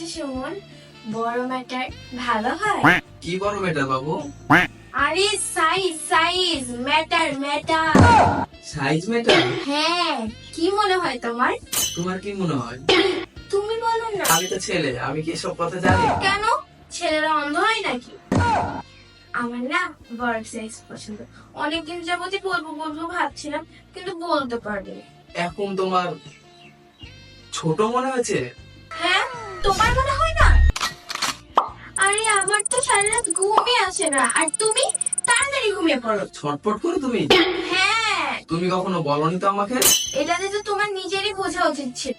আচ্ছা সুমন, বড় ম্যাটার ভালো হয়? কি বড় ম্যাটার বাবু? আরে size size matter matter. Size matter? হ্যাঁ, কি মনে হয় তোমার? তোমার কি মনে হয়? তুমি বলো না। আমি তো ছেলে, আমি কি সব কথা জানি? কেন? ছেলেরা অন্ধ হয় নাকি? আমার না বড় সাইজ পছন্দ। অনেকদিন যাবতই বলবো বলবো ভাবছিলাম, কিন্তু বলতে পারিনি। এখন তোমার ছোট মনে হয়েছে? হ্যাঁ, তোমার মনে হয় না? আরে আমার তো সারা রাত ঘুমই আসে না, আর তুমি তাড়াতাড়ি ঘুমিয়ে পড়ো। ছটফট করে তুমি? হ্যাঁ, তুমি কখনো বলনি তো আমাকে? এটাতে তো তোমার নিজেরই বোঝা উচিত ছিল।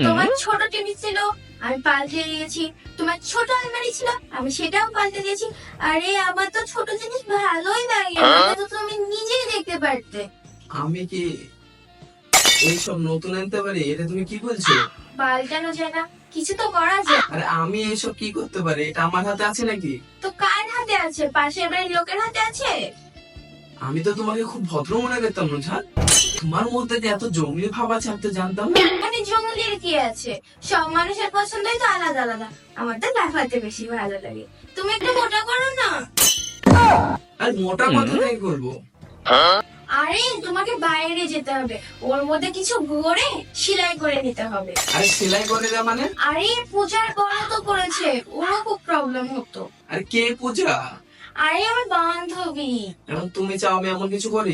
তোমার ছোট টিভি ছিল, আমি পাল্টে দিয়েছি। তোমার ছোট আলমারি ছিল, আমি সেটাও পাল্টে দিয়েছি। আরে আমার তো ছোট জিনিস ভালোই লাগে, এটা তো তুমি নিজেই দেখতে পারতে। আমি কি এইসব নতুন আনতে পারি? এটা তুমি কি বলছো? পাল্টানো যায় না, কিছু তো করা যায়। আরে আমি এইসব কি করতে পারি? এটা আমার হাতে আছে নাকি? তো কার হাতে আছে? পাশের বাড়ির লোকের হাতে আছে? আমি তো তোমাকে খুব ভদ্র মনে করতাম নুজহাত। তোমার মধ্যে যে এত জঙ্গলি ভাব আছে আমি তো জানতাম না। মানে জঙ্গলের কি আছে? সব মানুষের পছন্দই তো আলাদা আলাদা। আমার তো লাফাতে বেশি ভালো লাগে। তুমি একটু মোটা করো না। আর মোটা কথা নাই করবো। আরে তোমাকে বাইরে যেতে হবে, ওর মধ্যে কিছু গড়ে সেলাই করে নিতে হবে। আরে সেলাই করে দেয়া মানে? আরে পূজার বড় তো করেছে, ওরও খুব প্রবলেম হতো। আরে কে পূজা? আরে আমার বান্ধবী। এখন তুমি চাও আমি এমন কিছু করি?